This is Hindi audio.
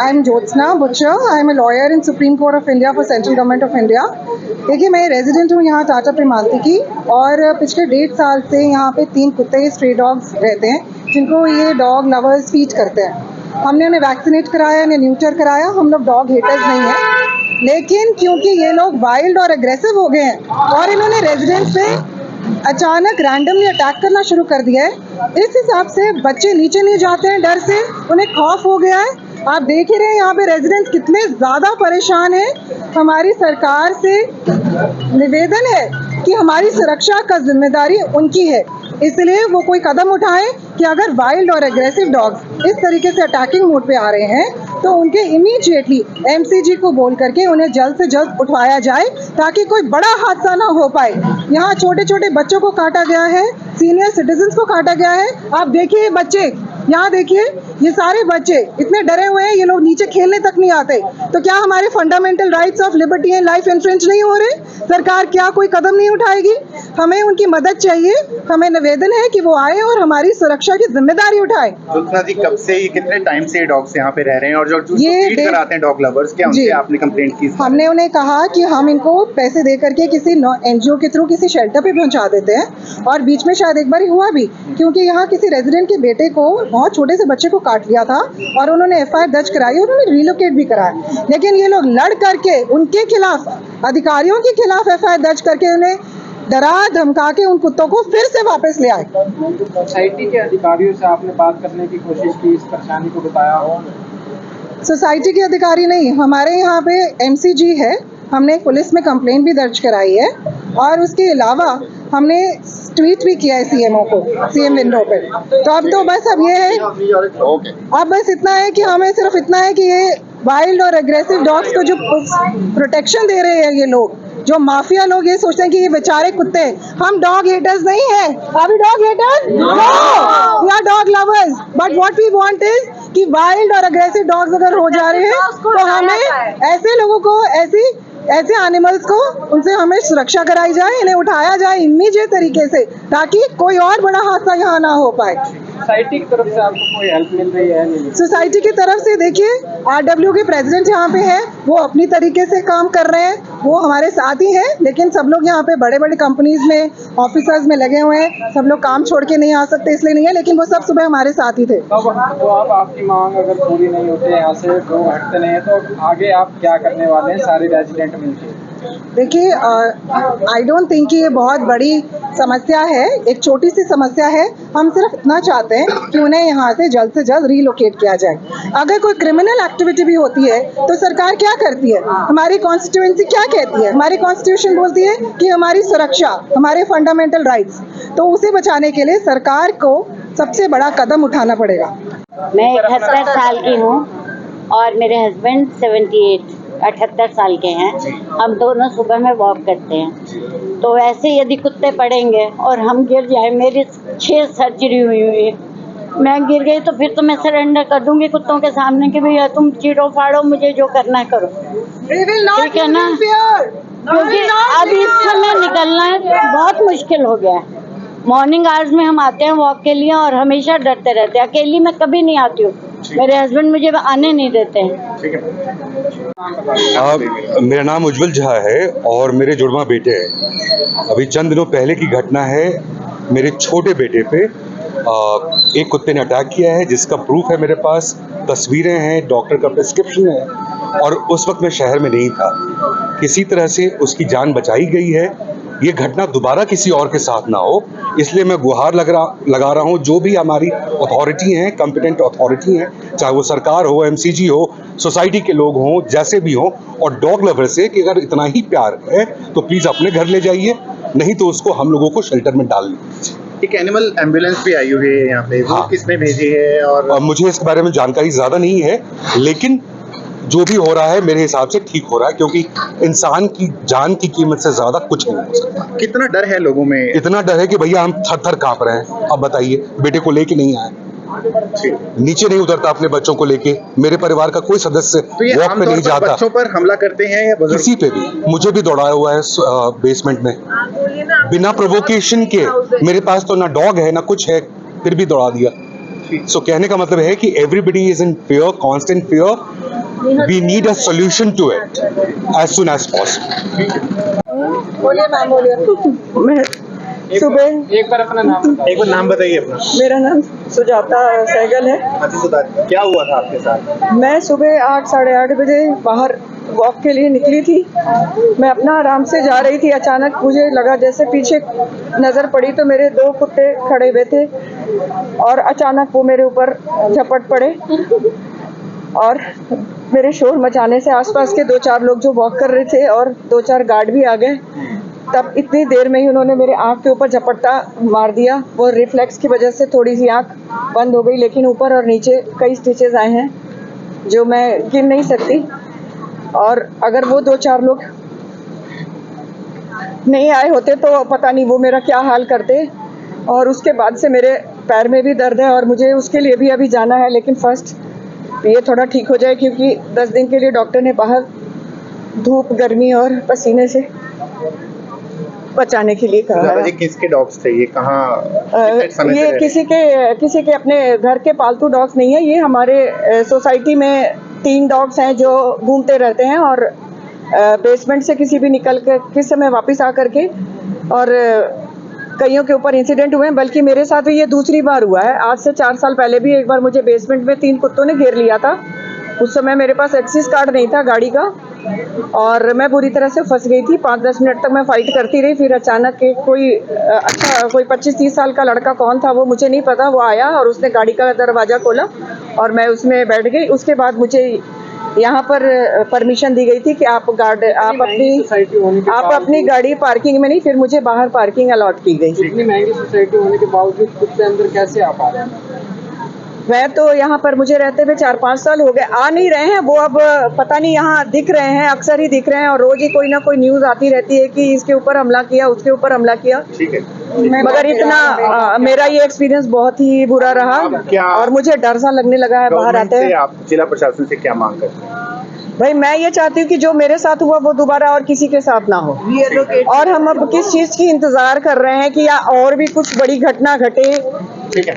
I am Jyotsna Buchar, I am a lawyer in Supreme Court of India for central government of India. देखिए, मैं रेजिडेंट हूँ यहाँ टाटा प्रेमांती की, और पिछले 1.5 साल से यहाँ पे 3 कुत्ते स्ट्रे डॉग्स रहते हैं, जिनको ये डॉग लवर्स फीड करते हैं। हमने उन्हें वैक्सीनेट कराया, उन्हें न्यूटर कराया। हम लोग डॉग हेटर्स नहीं हैं, लेकिन क्योंकि ये लोग वाइल्ड और एग्रेसिव हो गए हैं और इन्होंने रेजिडेंट्स पे अचानक रैंडमली अटैक करना शुरू कर दिया है, इस हिसाब से बच्चे नीचे नहीं जाते हैं डर से, उन्हें खौफ हो गया है। आप देख ही रहे हैं यहाँ पे रेजिडेंट्स कितने ज़्यादा परेशान हैं। हमारी सरकार से निवेदन है कि हमारी सुरक्षा का जिम्मेदारी उनकी है, इसलिए वो कोई कदम उठाएं कि अगर वाइल्ड और एग्रेसिव डॉग्स इस तरीके से अटैकिंग मोड पे आ रहे हैं तो उनके इमीडिएटली एमसीजी को बोल करके उन्हें जल्द से जल्द उठवाया जाए, ताकि कोई बड़ा हादसा ना हो पाए। यहाँ छोटे छोटे बच्चों को काटा गया है, सीनियर सिटीजन्स को काटा गया है। आप देखिए बच्चे, यहाँ देखिए, ये सारे बच्चे इतने डरे हुए हैं, ये लोग नीचे खेलने तक नहीं आते। तो क्या हमारे fundamental rights of liberty and life infringe नहीं हो रहे? सरकार क्या कोई कदम नहीं उठाएगी? हमें उनकी मदद चाहिए। हमें निवेदन है कि वो आए और हमारी सुरक्षा की जिम्मेदारी उठाए। ज्योत्सना जी, कब से, कितने टाइम से ये डॉग्स यहाँ पे रह रहे हैं, और जो फीड कराते हैं डॉग लवर्स, क्या उनसे आपने कंप्लेंट की? हमने उन्हें कहा कि हम इनको पैसे दे करके किसी एनजीओ के थ्रू किसी शेल्टर पे पहुंचा देते हैं, और बीच में शायद एक बार हुआ भी, क्योंकि यहाँ किसी रेजिडेंट के बेटे को, बहुत छोटे से बच्चे को काट लिया था, और उन्होंने एफआईआर दर्ज कराई और उन्होंने रिलोकेट भी कराया। लेकिन ये लोग लड़ करके उनके खिलाफ, अधिकारियों के खिलाफ एफआईआर दर्ज करके उन्हें डरा धमका के उन कुत्तों को फिर से वापस ले आए। सोसाइटी के अधिकारियों से आपने बात करने की कोशिश की, इस परेशानी को बताया हो? सोसाइटी के अधिकारी नहीं, हमारे यहाँ पे एमसीजी है, हमने पुलिस में कंप्लेंट भी दर्ज कराई है, और उसके अलावा हमने ट्वीट भी किया है सीएमओ को, सीएम विंडो पे। तो अब बस ये है, अब बस इतना है कि हमें सिर्फ इतना है कि ये वाइल्ड और एग्रेसिव डॉग्स को जो प्रोटेक्शन दे रहे हैं ये लोग, जो माफिया लोग ये सोचते हैं कि ये बेचारे कुत्ते, हम डॉग हेटर्स नहीं हैं। Are we dog haters? No, we are dog lovers, but what we want is कि वाइल्ड और एग्रेसिव डॉग्स अगर हो जा रहे हैं तो हमें ऐसे लोगों को, ऐसे एनिमल्स को, उनसे हमें सुरक्षा कराई जाए, इन्हें उठाया जाए इमीडिएट तरीके से, ताकि कोई और बड़ा हादसा यहाँ ना हो पाए। सोसाइटी की तरफ से आपको कोई हेल्प मिल रही है? नहीं। सोसाइटी की तरफ से देखिए, आरडब्ल्यू के प्रेसिडेंट यहाँ पे हैं, वो अपनी तरीके से काम कर रहे हैं, वो हमारे साथ ही हैं, लेकिन सब लोग यहाँ पे बड़े बड़े कंपनीज में, ऑफिसर्स में लगे हुए हैं। सब लोग काम छोड़ के नहीं आ सकते इसलिए नहीं है, लेकिन वो सब सुबह हमारे साथ ही थे। तो आपकी मांग अगर पूरी नहीं होती, यहाँ से वो हटते नहीं है, तो आगे आप क्या करने वाले हैं सारे रेजिडेंट मिलकर? देखिए, आई डोंट थिंक कि ये बहुत बड़ी समस्या है, एक छोटी सी समस्या है। हम सिर्फ इतना चाहते हैं कि उन्हें यहाँ से जल्द रिलोकेट किया जाए। अगर कोई क्रिमिनल एक्टिविटी भी होती है तो सरकार क्या करती है? हमारी कॉन्स्टिट्यूएंसी क्या कहती है? हमारी कॉन्स्टिट्यूशन बोलती है कि हमारी सुरक्षा, हमारे फंडामेंटल राइट्स, तो उसे बचाने के लिए सरकार को सबसे बड़ा कदम उठाना पड़ेगा। मैं 78 साल की हूँ और मेरे हस्बैंड 78 साल के हैं। हम दोनों सुबह में वॉक करते हैं, तो ऐसे यदि कुत्ते पड़ेंगे और हम गिर जाए, मेरी 6 सर्जरी हुई है, मैं गिर गई तो फिर तो मैं सरेंडर कर दूंगी कुत्तों के सामने कि भैया तुम चीरो फाड़ो, मुझे जो करना है करो, ठीक है ना? क्योंकि अब इस समय निकलना बहुत मुश्किल हो गया है। मॉर्निंग आवर्स में हम आते हैं वॉक के लिए और हमेशा डरते रहते हैं। अकेली मैं कभी नहीं आती हूँ, मेरे हस्बैंड मुझे आने नहीं देते हैं। मेरा नाम उज्जवल झा है और मेरे जुड़वा बेटे हैं। अभी चंद दिनों पहले की घटना है, मेरे छोटे बेटे पे एक कुत्ते ने अटैक किया है, जिसका प्रूफ है मेरे पास, तस्वीरें हैं, डॉक्टर का प्रिस्क्रिप्शन है, और उस वक्त मैं शहर में नहीं था। किसी तरह से उसकी जान बचाई गई है। ये घटना दोबारा किसी और के साथ ना हो, इसलिए मैं गुहार लगा रहा हूँ, जो भी हमारी अथॉरिटी हैं, कॉम्पिटेंट अथॉरिटी हैं, चाहे वो सरकार हो, एमसीजी हो, सोसाइटी के लोग हों, जैसे भी हों, और डॉग लवर से कि अगर इतना ही प्यार है तो प्लीज़ अपने घर ले जाइए, नहीं तो उसको हम लोगों को शेल्टर में डाल लीजिए। एक एनिमल एम्बुलेंस भी आई हुई है यहाँ पे, वो किसने भेजी है? और मुझे इसके बारे में जानकारी ज़्यादा नहीं है, लेकिन जो भी हो रहा है मेरे हिसाब से ठीक हो रहा है, क्योंकि इंसान की जान की कीमत से ज्यादा कुछ नहीं हो सकता। कितना डर है लोगों में? इतना डर है कि भैया हम थर थर कांप रहे हैं। अब बताइए, बेटे को लेके नहीं आए, नीचे नहीं उतरता अपने बच्चों को लेके, मेरे परिवार का कोई सदस्य वॉक पे नहीं जाता। बच्चों पर हमला करते हैं या किसी पे भी? मुझे भी दौड़ाया हुआ है बेसमेंट में बिना प्रोवोकेशन के। मेरे पास तो ना डॉग है ना कुछ है, फिर भी दौड़ा दिया। सो कहने का मतलब है कि everybody is in fear, constant fear. We need a solution to it as soon as possible. बोलिए मैम, बोलिए. मैं सुबह एक बार अपना नाम बताओ। एक बार नाम बताइए अपना. मेरा नाम सुजाता सहगल है. अच्छा सुधा, क्या हुआ था आपके साथ? मैं सुबह 8 साढ़े 8 बजे बाहर वॉक के लिए निकली थी. मैं अपना आराम से जा रही थी, अचानक मुझे लगा जैसे पीछे नज़र पड़ी तो मेरे 2 कुत्ते खड़े हुए थे और अचानक वो मेरे ऊपर झपट पड़े और मेरे शोर मचाने से आसपास के 2-4 लोग जो वॉक कर रहे थे और 2-4 गार्ड भी आ गए. तब इतनी देर में ही उन्होंने मेरे आँख के ऊपर झपट्टा मार दिया. वो रिफ्लेक्स की वजह से थोड़ी सी आँख बंद हो गई, लेकिन ऊपर और नीचे कई स्टिचेस आए हैं जो मैं गिन नहीं सकती. और अगर वो 2-4 लोग नहीं आए होते तो पता नहीं वो मेरा क्या हाल करते. और उसके बाद से मेरे पैर में भी दर्द है और मुझे उसके लिए भी अभी जाना है, लेकिन फर्स्ट ये थोड़ा ठीक हो जाए क्योंकि 10 दिन के लिए डॉक्टर ने बाहर धूप, गर्मी और पसीने से बचाने के लिए कहा है. जी, किसके डॉग्स थे ये? कहाँ कितने समय से ये रह रहे हैं? किसी के अपने घर के पालतू डॉग्स नहीं है. ये हमारे सोसाइटी में 3 डॉग्स हैं जो घूमते रहते हैं और बेसमेंट से किसी भी निकल कर किस समय वापस आ करके और कईयों के ऊपर इंसिडेंट हुए हैं. बल्कि मेरे साथ ये दूसरी बार हुआ है. आज से 4 साल पहले भी एक बार मुझे बेसमेंट में 3 कुत्तों ने घेर लिया था. उस समय मेरे पास एक्सिस कार्ड नहीं था गाड़ी का और मैं बुरी तरह से फंस गई थी. 5-10 मिनट तक मैं फाइट करती रही. फिर अचानक कोई 25-30 साल का लड़का, कौन था वो मुझे नहीं पता, वो आया और उसने गाड़ी का दरवाज़ा खोला और मैं उसमें बैठ गई. उसके बाद मुझे यहाँ पर परमिशन दी गई थी कि आप अपनी गाड़ी पार्किंग में नहीं, फिर मुझे बाहर पार्किंग अलॉट की गई. इतनी महंगी सोसाइटी होने के बावजूद कुत्ते अंदर कैसे आ पा रहे हैं? मैं तो यहाँ पर मुझे रहते हुए 4-5 साल हो गए. आ नहीं रहे हैं वो, अब पता नहीं यहाँ दिख रहे हैं, अक्सर ही दिख रहे हैं और रोज ही कोई ना कोई न्यूज़ आती रहती है कि इसके ऊपर हमला किया, उसके ऊपर हमला किया. ठीक है. मगर इतना मेरा ये एक्सपीरियंस बहुत ही बुरा रहा और मुझे डर सा लगने लगा है बाहर आते से हैं. आप जिला प्रशासन से क्या मांग करते हैं? भाई मैं ये चाहती हूँ कि जो मेरे साथ हुआ वो दोबारा और किसी के साथ ना हो. और हम अब किस चीज़ की इंतजार कर रहे हैं कि या और भी कुछ बड़ी घटना घटे. ठीक है.